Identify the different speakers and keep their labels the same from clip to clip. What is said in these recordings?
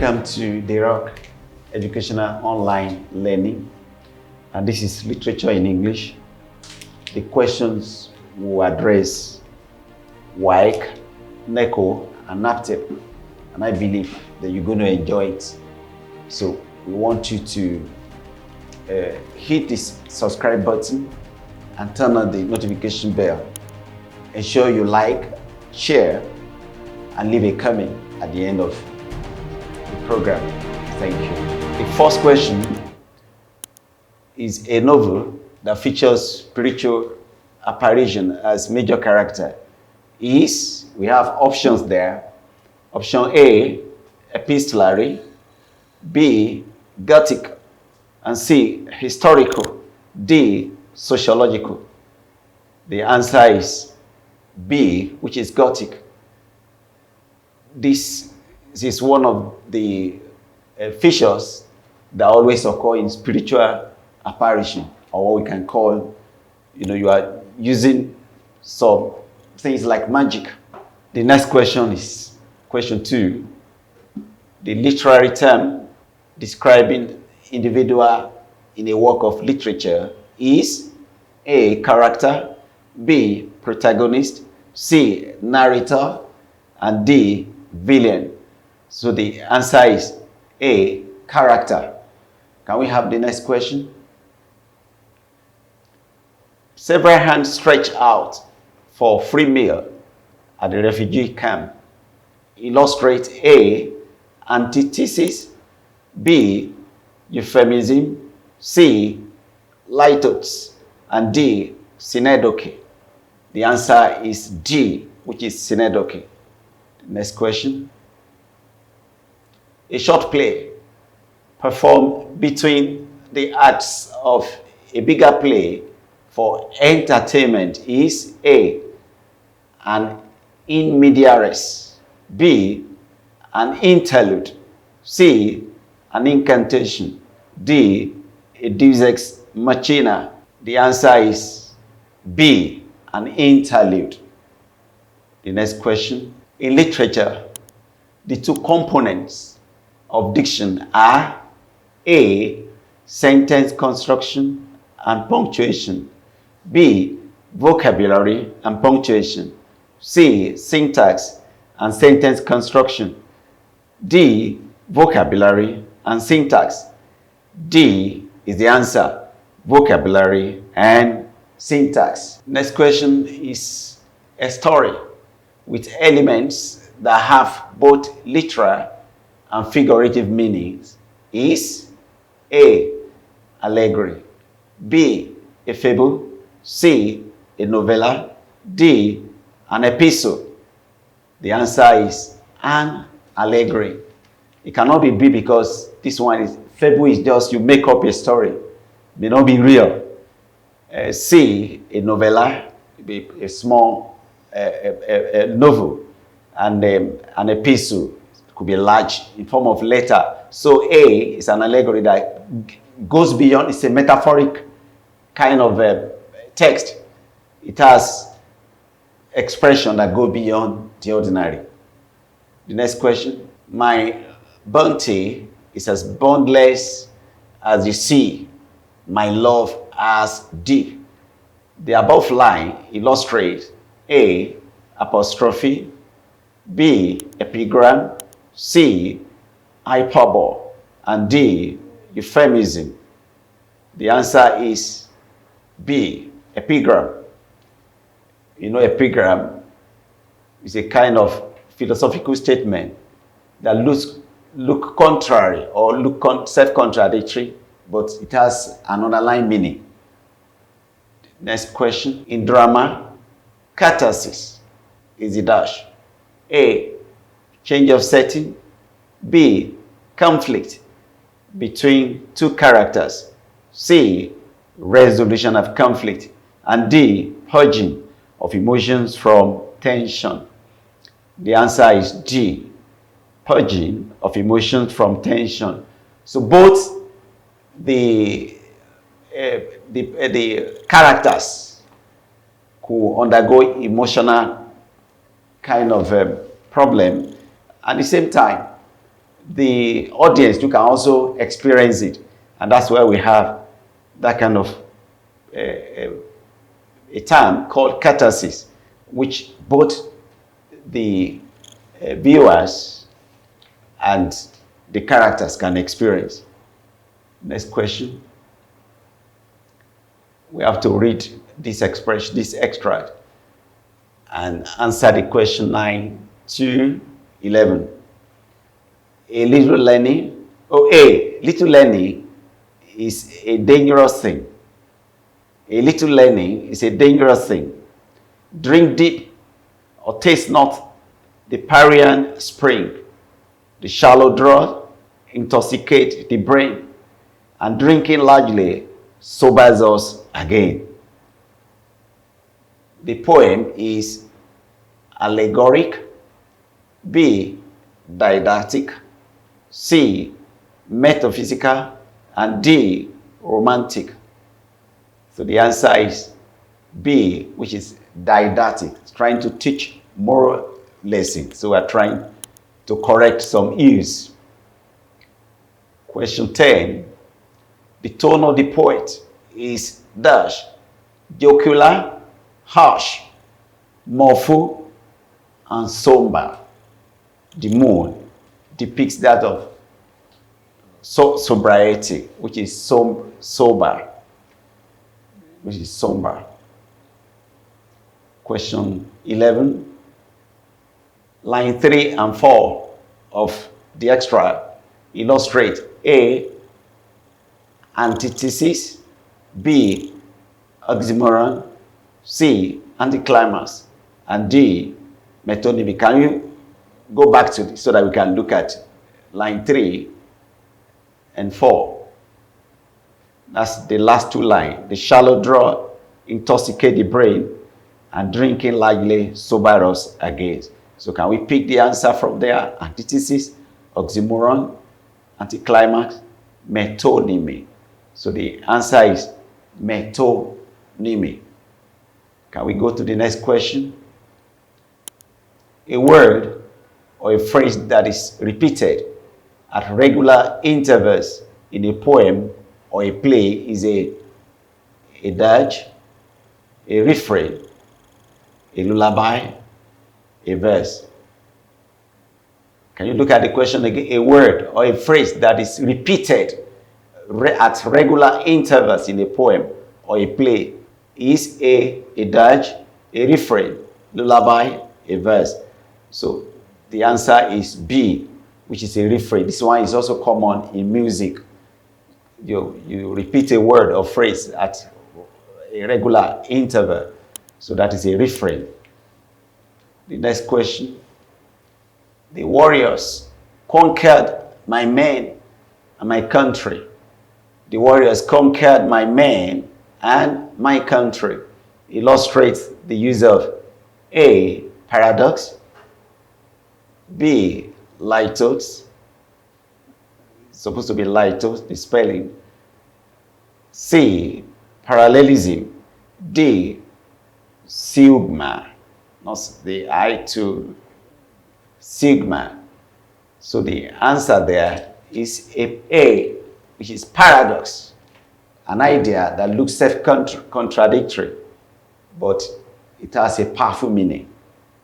Speaker 1: Welcome to the Rock Educational Online Learning, and this is Literature in English. The questions will address Waec, NECO and NABTEB, and I believe that you're going to enjoy it. So we want you to hit this subscribe button and turn on the notification bell. Ensure you like, share, and leave a comment at the end of the program. Thank you. The first question is a novel that features spiritual apparition as major character. We have options there. Option A, epistolary, B, Gothic, and C, historical, D, sociological. The answer is B, which is Gothic. This is one of the features that always occur in spiritual apparition, or what we can call, you are using some things like magic. The next question is question 2. The literary term describing individual in a work of literature is A, character, B, protagonist, C, narrator, and D, villain. So the answer is A, character. Can we have the next question? Several hands stretched out for free meal at the refugee camp. Illustrate A, antithesis, B, euphemism, C, litotes, and D, synecdoche. The answer is D, which is synecdoche. Next question. A short play performed between the acts of a bigger play for entertainment is A, an in media res, B, an interlude, C, an incantation, D, a deus ex machina. The answer is B, an interlude. The next question. In literature, the two components of diction are A, sentence construction and punctuation, B, vocabulary and punctuation, C, syntax and sentence construction, D, vocabulary and syntax. D is the answer, vocabulary and syntax. Next question is a story with elements that have both literal and figurative meanings is A, allegory, B, a fable, C, a novella, D, an epistle. The answer is an allegory. It cannot be B because this one is fable, is just you make up a story. It may not be real. C, a novella, be a small a novel, and an epistle could be large in form of letter. So A is an allegory that goes beyond, it's a metaphoric kind of text. It has expression that go beyond the ordinary. The next question. My bounty is as boundless as the sea, my love as deep. The above line illustrates A, apostrophe, B, epigram, C, hyperbole, and D, euphemism. The answer is B, epigram. Epigram is a kind of philosophical statement that look contrary or look self-contradictory, but it has an underlying meaning. Next question. In drama, catharsis is the dash. A, change of setting. B, conflict between two characters. C, resolution of conflict. And D, purging of emotions from tension. The answer is D, purging of emotions from tension. So both the characters who undergo emotional kind of problem, at the same time, the audience you can also experience it. And that's where we have that kind of a term called catharsis, which both the viewers and the characters can experience. Next question. We have to read this expression, this extract, and answer the question 9 to 11. A little learning is a dangerous thing. A little learning is a dangerous thing. Drink deep or taste not the Parian spring. The shallow draught intoxicates the brain, and drinking largely sobers us again. The poem is allegoric, B, didactic, C, metaphysical, and D, romantic. So the answer is B, which is didactic. It's trying to teach moral lessons. So we're trying to correct some errors. Question 10. The tone of the poet is dash, jocular, harsh, mournful, and somber. The moon depicts that of sobriety, which is sober, which is somber. Question 11. Line 3 and 4 of the extract illustrate A, antithesis, B, oxymoron, C, anticlimax, and D, metonymy. Can you go back to this so that we can look at line 3 and 4? That's the last two lines. The shallow draw intoxicate the brain, and drinking largely sober us again. So can we pick the answer from there? Antithesis, oxymoron, anticlimax, metonymy. So the answer is metonymy. Can we go to the next question? A word or a phrase that is repeated at regular intervals in a poem or a play is a dirge, a refrain, a lullaby, a verse. Can you look at the question again? A word or a phrase that is repeated at regular intervals in a poem or a play is a dirge, a refrain, lullaby, a verse. So the answer is B, which is a refrain. This one is also common in music. You repeat a word or phrase at a regular interval. So that is a refrain. The next question. The warriors conquered my men and my country. The warriors conquered my men and my country. Illustrates the use of A, paradox, B, litos, supposed to be litos, the spelling, C, parallelism, D, sigma, not the I to sigma. So the answer there is A, which is paradox, an idea that looks self-contradictory, but it has a powerful meaning.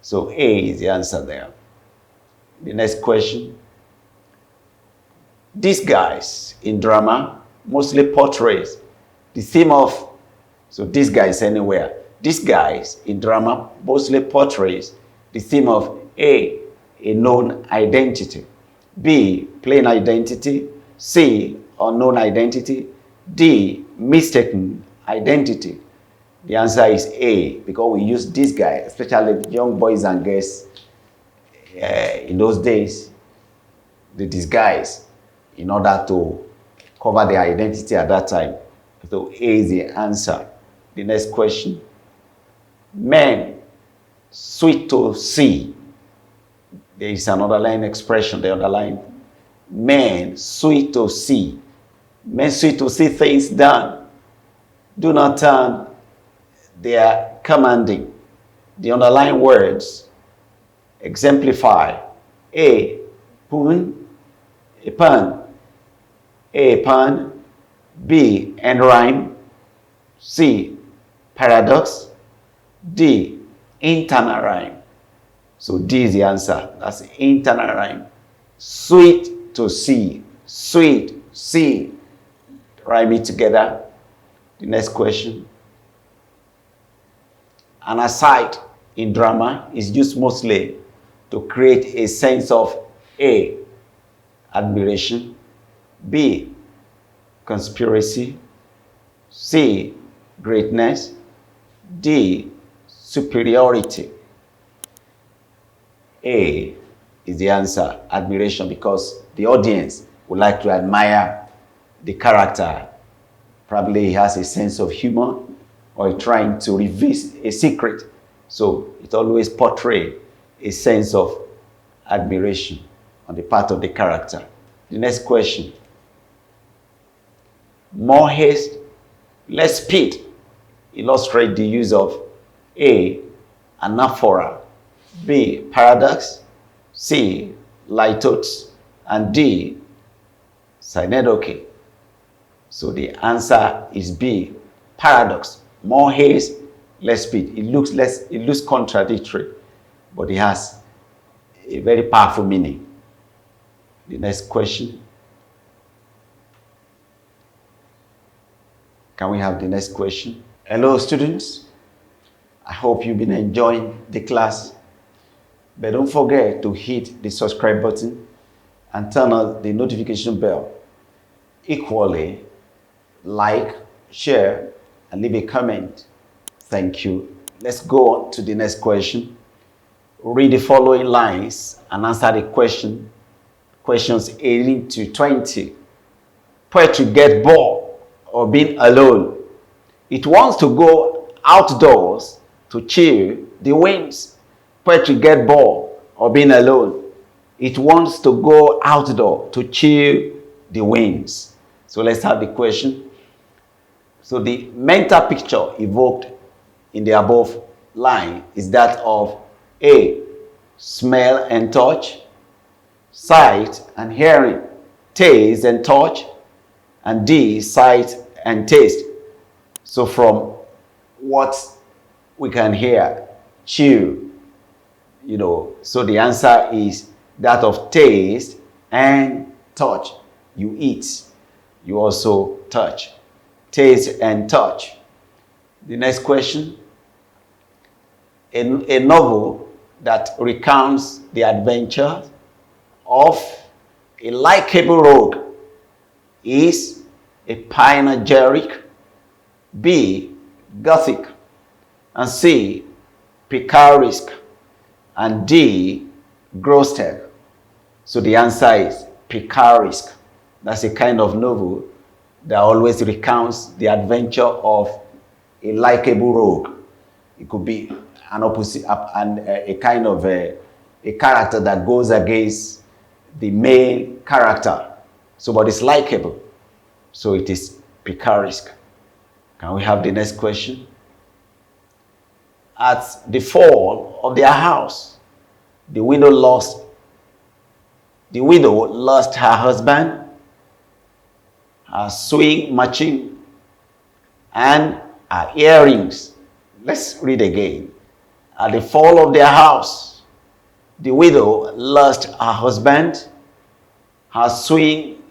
Speaker 1: So A is the answer there. The next question. These guys in drama mostly portrays the theme of, so this guy is anywhere. These guys in drama mostly portrays the theme of A known identity, B, plain identity, C, unknown identity, D, mistaken identity. The answer is A, because we use this guy, especially young boys and girls in those days, the disguise in order to cover their identity at that time. So A is the answer. The next question. Men, sweet to see. There is an underlying expression, the underline. Men, sweet to see. Men, sweet to see things done. Do not turn their commanding. The underlying words exemplify. A, pun, pun. A, pun. B, end rhyme. C, paradox. D, internal rhyme. So D is the answer. That's the internal rhyme. Sweet to see. Sweet, see. Rhyme it together. The next question. An aside in drama is used mostly to create a sense of A, admiration, B, conspiracy, C, greatness, D, superiority. A is the answer, admiration, because the audience would like to admire the character. Probably he has a sense of humor or trying to reveal a secret. So it always portrays a sense of admiration on the part of the character. The next question. More haste, less speed. Illustrate the use of A, anaphora, B, paradox, C, litotes, and D, synecdoche. So the answer is B, paradox. More haste, less speed. It looks contradictory, but it has a very powerful meaning. The next question. Can we have the next question? Hello, students. I hope you've been enjoying the class. But don't forget to hit the subscribe button and turn on the notification bell. Equally, like, share, and leave a comment. Thank you. Let's go on to the next question. Read the following lines and answer the questions 18 to 20. Poetry get bored of being alone. It wants to go outdoors to chill the winds. Poetry get bored of being alone. It wants to go outdoor to chill the winds. So let's have the question. So the mental picture evoked in the above line is that of A, smell and touch, sight and hearing, taste and touch, and D, sight and taste. So from what we can hear, chew, so the answer is that of taste and touch. You eat, you also touch. Taste and touch. The next question. A novel that recounts the adventure of a likeable rogue is A, panegyric, B, gothic, and C, picaresque, and D, grotesque. So the answer is picaresque. That's a kind of novel that always recounts the adventure of a likeable rogue. It could be an opposite and a kind of a character that goes against the main character. So, but it's likeable. So it is picaresque. Can we have the next question? At the fall of their house, the widow lost her husband, her sewing machine, and her earrings. Let's read again. At the fall of their house, the widow lost her husband, her sewing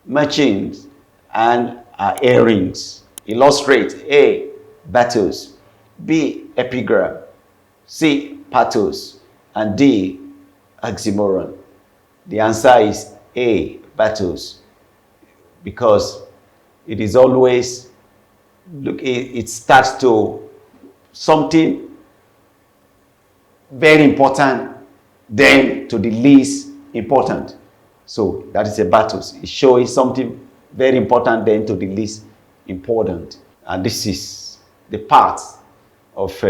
Speaker 1: machines, and her earrings. Illustrate A, battles, B, epigram, C, pathos, and D, oxymoron. The answer is A, battles, because it is always, it starts to something very important, then to the least important. So that is a battle. It's showing something very important, then to the least important. And this is the part of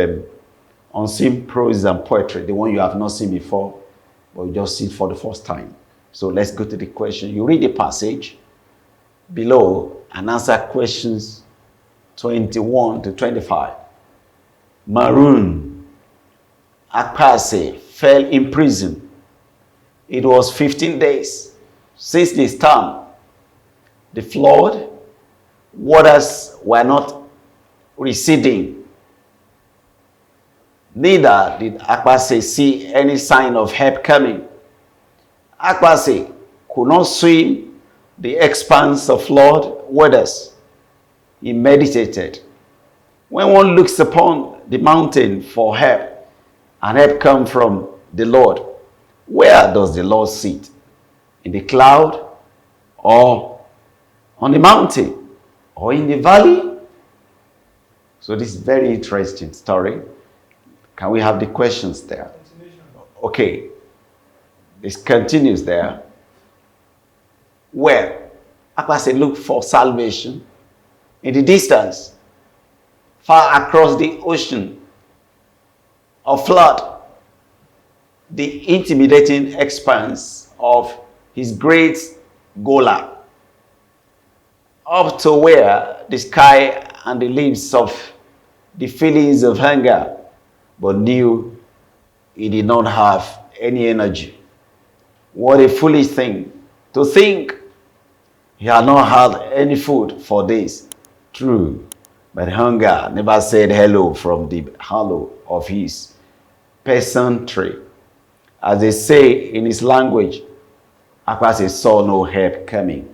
Speaker 1: unseen prose and poetry, the one you have not seen before, but you just see it for the first time. So let's go to the question. You read the passage below and answer questions 21 to 25. Maroon Akpase fell in prison. It was 15 days Since the storm, the flood, waters were not receding. Neither did Akpase see any sign of help coming. Akpase could not swim the expanse of flood waters. He meditated. When one looks upon the mountain for help, and help comes from the Lord, where does the Lord sit? In the cloud, or on the mountain, or in the valley? So this is a very interesting story. Can we have the questions there? Okay. This continues there. Where Akpase looked for salvation in the distance, far across the ocean of flood, the intimidating expanse of his great Gola, up to where the sky and the leaves of the feelings of hunger, but knew he did not have any energy. What a foolish thing to think he had not had any food for days. True, but hunger never said hello from the hollow of his peasantry. As they say in his language, Akpase saw no help coming.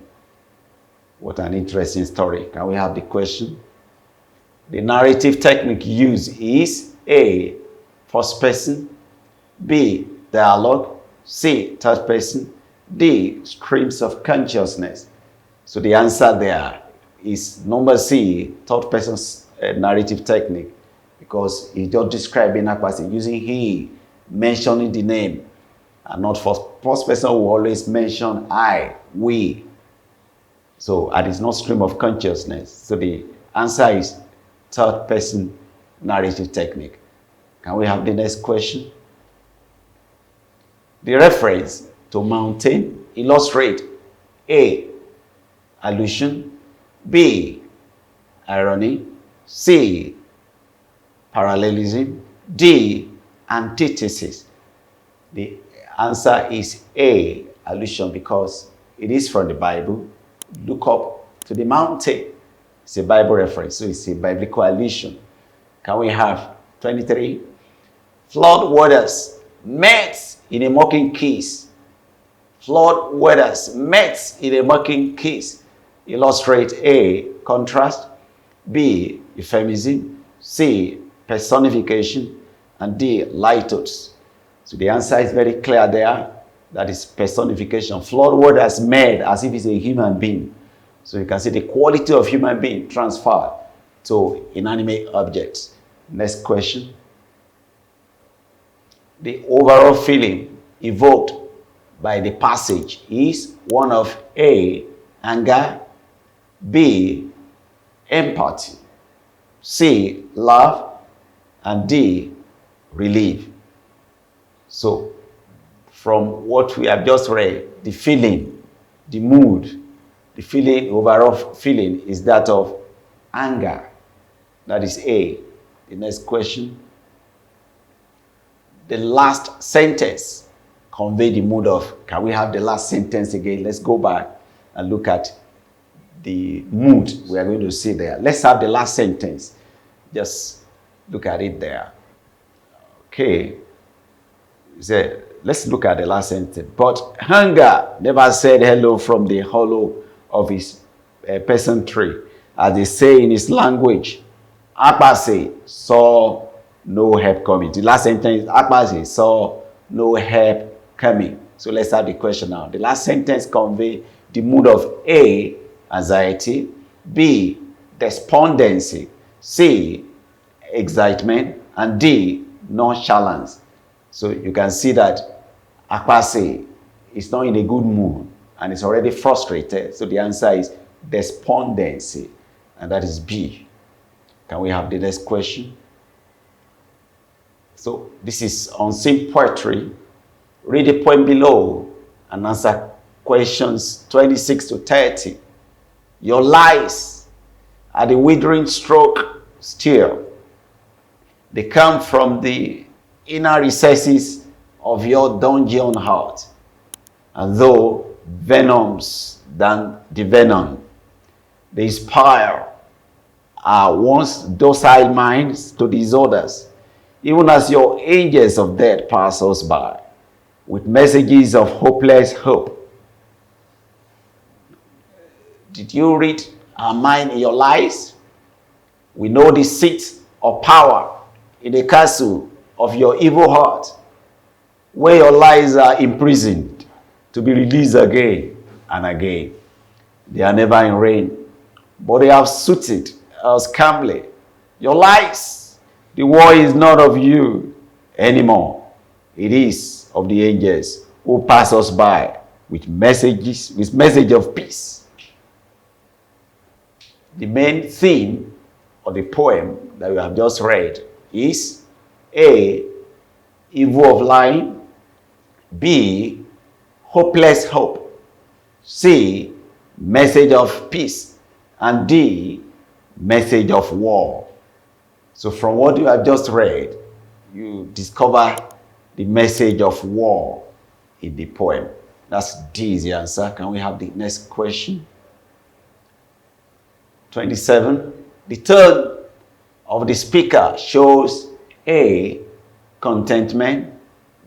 Speaker 1: What an interesting story. Can we have the question? The narrative technique used is A, first person, B, dialogue, C, third person, D, streams of consciousness. So the answer there is number C, third person's narrative technique, because he's just describing Akpase using he, mentioning the name, and not first person will always mention I, we. So, and it's not stream of consciousness. So the answer is third person narrative technique. Can we have the next question? The reference to mountain illustrate A, allusion, B, irony, C, parallelism, D, antithesis. The answer is A, allusion, because it is from the Bible. Look up to the mountain. It's a Bible reference, so it's a biblical allusion. Can we have 23? Flood waters met in a mocking kiss. Flood waters met in a mocking kiss. Illustrate A, contrast, B, euphemism, C, personification, and D, lightos. So the answer is very clear there. That is personification. Flood waters made as if it's a human being. So you can see the quality of human being transferred to inanimate objects. Next question. The overall feeling evoked by the passage is one of A, anger, B, empathy, C, love, and D, relief. So from what we have just read, the feeling, the mood, the feeling, overall feeling is that of anger. That is A. The next question. The last sentence convey the mood of, can we have the last sentence again? Let's go back and look at the mood we are going to see there. Let's have the last sentence. Just look at it there. Okay. So let's look at the last sentence. But hunger never said hello from the hollow of his peasantry. As they say in his language, Akpase saw no help coming. The last sentence, Akpase saw no help coming. So let's have the question now. The last sentence convey the mood of A, anxiety, B, despondency, C, excitement, and D, nonchalance. So you can see that Akpase is not in a good mood and is already frustrated. So the answer is despondency, and that is B. Can we have the next question? So this is unseen poetry. Read the poem below and answer questions 26 to 30. Your lies are the withering stroke still. They come from the inner recesses of your dungeon heart. And though venoms than the venom. They inspire our once docile minds to disorders, even as your angels of death pass us by with messages of hopeless hope. Did you read our mind in your lies? We know the seat of power in the castle of your evil heart, where your lies are imprisoned to be released again and again. They are never in reign, but they have suited us calmly. Your lies, the war is not of you anymore. It is of the angels who pass us by with message of peace. The main theme of the poem that we have just read is A, evil of lying, B, hopeless hope, C, message of peace, and D, message of war. So from what you have just read, you discover the message of war in the poem. That's D is the answer. Can we have the next question? 27. The tone of the speaker shows A, contentment,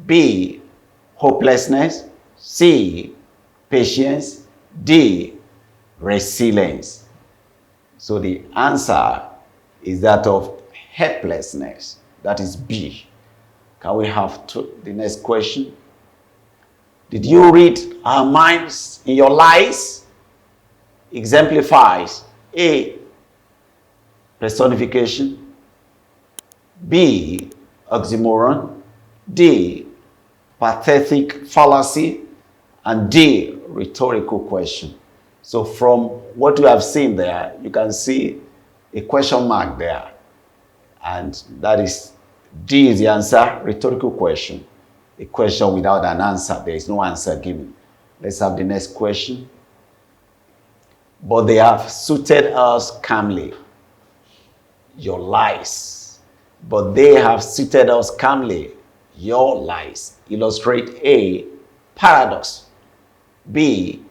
Speaker 1: B, hopelessness, C, patience, D, resilience. So the answer is that of helplessness. That is B. Can we have the next question? Did you read our minds in your lies? Exemplifies A, personification, B, oxymoron, D, pathetic fallacy, and D, rhetorical question. So from what you have seen there, you can see a question mark there. And that is, D is the answer, rhetorical question. A question without an answer. There is no answer given. Let's have the next question. But they have suited us calmly. Your lies. But they have suited us calmly. Your lies. Illustrate A, paradox. B,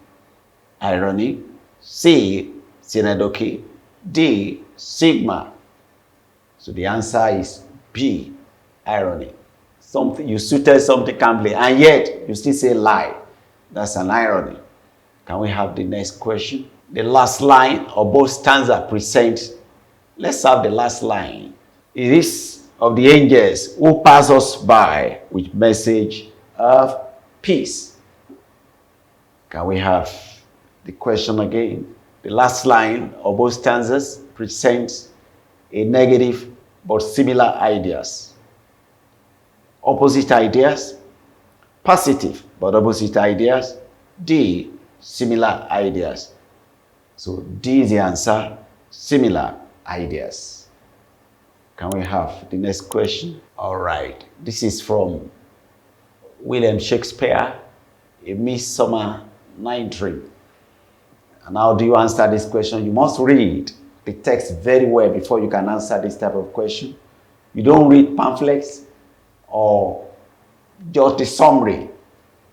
Speaker 1: irony. C, synecdoche. D, sigma. So the answer is B, irony. Something, you suited something calmly, and yet you still say lie. That's an irony. Can we have the next question? The last line of both stanza present. Let's have the last line. It is of the angels who pass us by with message of peace. Can we have the question again? The last line of both stanzas presents a negative but similar ideas. Opposite ideas, positive but opposite ideas, D, similar ideas. So D is the answer, similar ideas. Can we have the next question? All right, this is from William Shakespeare, A Midsummer Night Dream. And how do you answer this question? You must read the text very well before you can answer this type of question. You don't read pamphlets or just the summary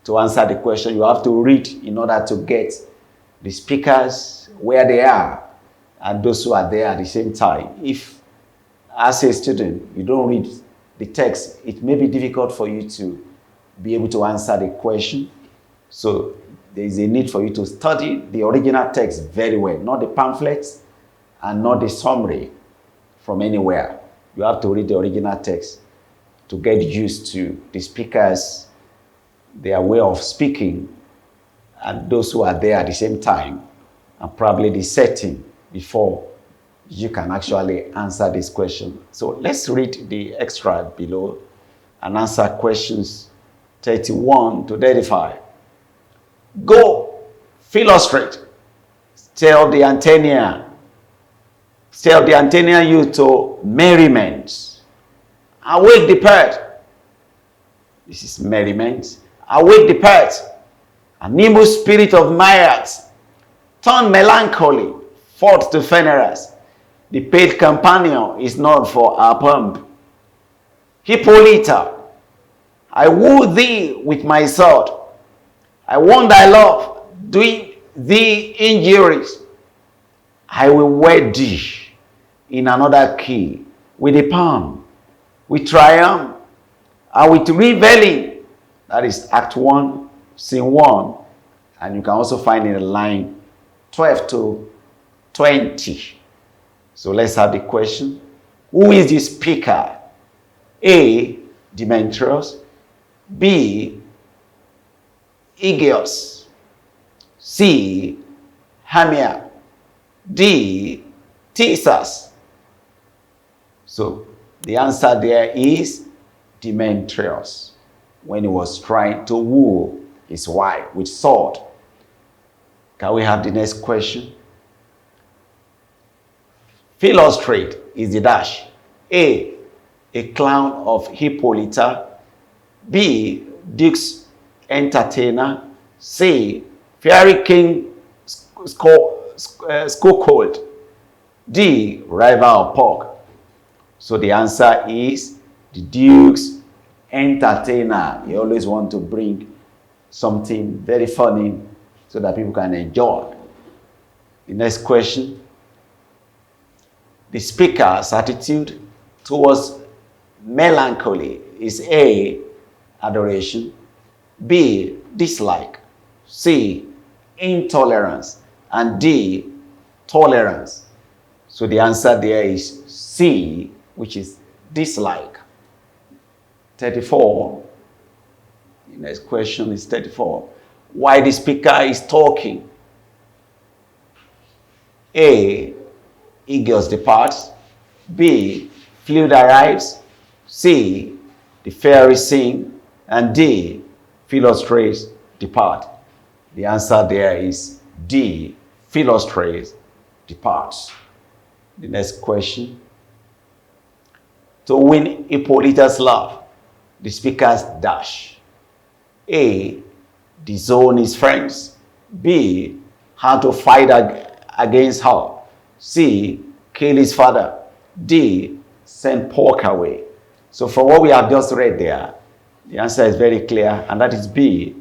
Speaker 1: to answer the question. You have to read in order to get the speakers, where they are, and those who are there at the same time. If, as a student, you don't read the text, it may be difficult for you to be able to answer the question. So there is a need for you to study the original text very well, not the pamphlets and not the summary from anywhere. You have to read the original text to get used to the speakers, their way of speaking, and those who are there at the same time, and probably the setting before you can actually answer this question. So let's read the extract below and answer questions 31 to 35. Go, illustrate, tell the antenna you to merriment. Awake the bird. This is merriment. Awake the bird. A nimble spirit of myriads. Turn melancholy forth to Phaneras. The paid companion is not for our pump. Hippolyta, I woo thee with my sword. I won thy love, doing thee injuries, I will wed thee in another key, with a palm, with triumph, and with reveling. That is Act 1, Scene 1. And you can also find in the line 12 to 20. So let's have the question. Who is the speaker? A, Demetrius. B, Aegeus. C, Hermia. D, Theseus. So the answer there is Demetrius, when he was trying to woo his wife with sword. Can we have the next question? Philostrate is the dash. A clown of Hippolyta. B, Duke's entertainer. C, fairy king Scold. D, rival of pork. So the answer is the Duke's entertainer. You always want to bring something very funny so that people can enjoy. The next question. The speaker's attitude towards melancholy is A, adoration. B, dislike. C, intolerance. And D, tolerance. So the answer there is C, which is dislike. 34. The next question is 34. Why the speaker is talking? A, Aegeus departs. B, flute arrives. C, the fairies sing. And D, Philostrates depart. The answer there is D, Philostrates departs. The next question. To win Hippolyta's love, the speaker's dash. A, disown his friends. B, how to fight against her. C, kill his father. D, send pork away. So from what we have just read there, the answer is very clear, and that is B.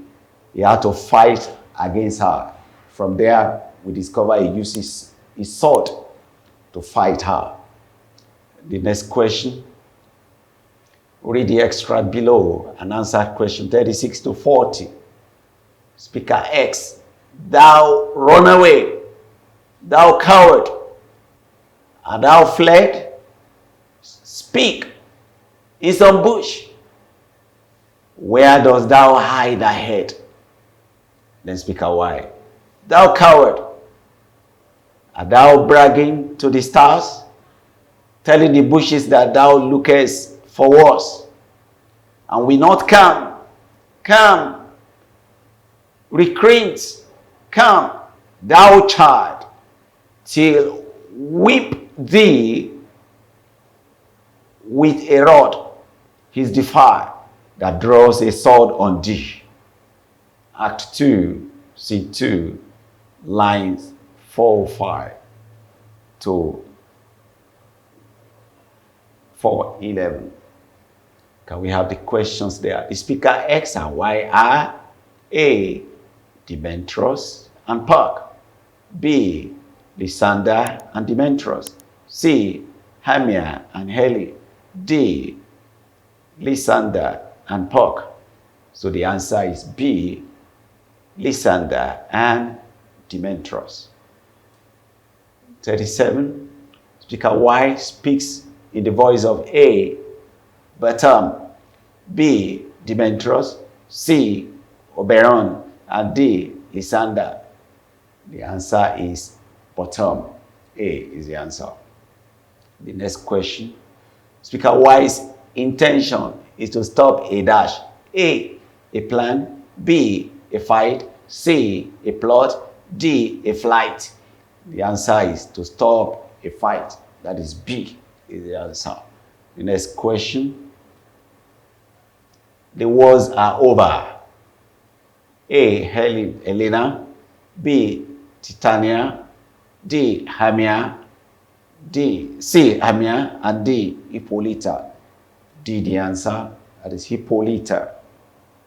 Speaker 1: He had to fight against her. From there, we discover he uses his sword to fight her. The next question. Read the extract below and answer question 36 to 40. Speaker X, thou run away, thou coward, and thou fled. Speak in some bush. Where dost thou hide thy head? Then Speaker Y, thou coward, art thou bragging to the stars, telling the bushes that thou lookest for us, and we not come? Come, recreant, come, thou child, till whip thee with a rod his defied that draws a sword on thee. Act 2, Scene 2, lines 405 to 411. Can we have the questions there? The speaker X and Y are A, Demetrius and Puck. B, Lysander and Demetrius. C, Hermia and Heli. D, Lysander and Puck. So the answer is B, Lysander and Demetrius. 37. Speaker Y speaks in the voice of A, Bertram. B, Demetrius. C, Oberon. And D, Lysander. The answer is Bertram. A is the answer. The next question. Speaker Y's intention is to stop a dash. A plan. B, a fight. C, a plot. D, a flight. The answer is to stop a fight. That is B is the answer. The next question. The wars are over. A, Helena. B, Titania. D, Hermia. C, Hermia. And D, Hippolyta. D, the answer. That is Hippolyta.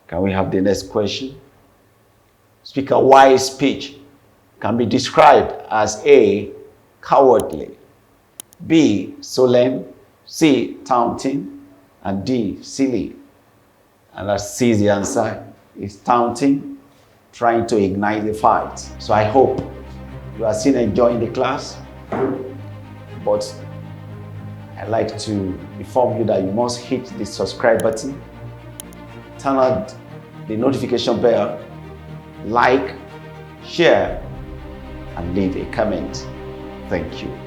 Speaker 1: Can we have the next question? Speaker Y's speech can be described as A, cowardly, B, solemn, C, taunting, and D, silly. And that's C is the answer. It's taunting, trying to ignite the fight. So I hope you are still enjoying the class, but I'd like to inform you that you must hit the subscribe button, turn on the notification bell, like, share, and leave a comment. Thank you.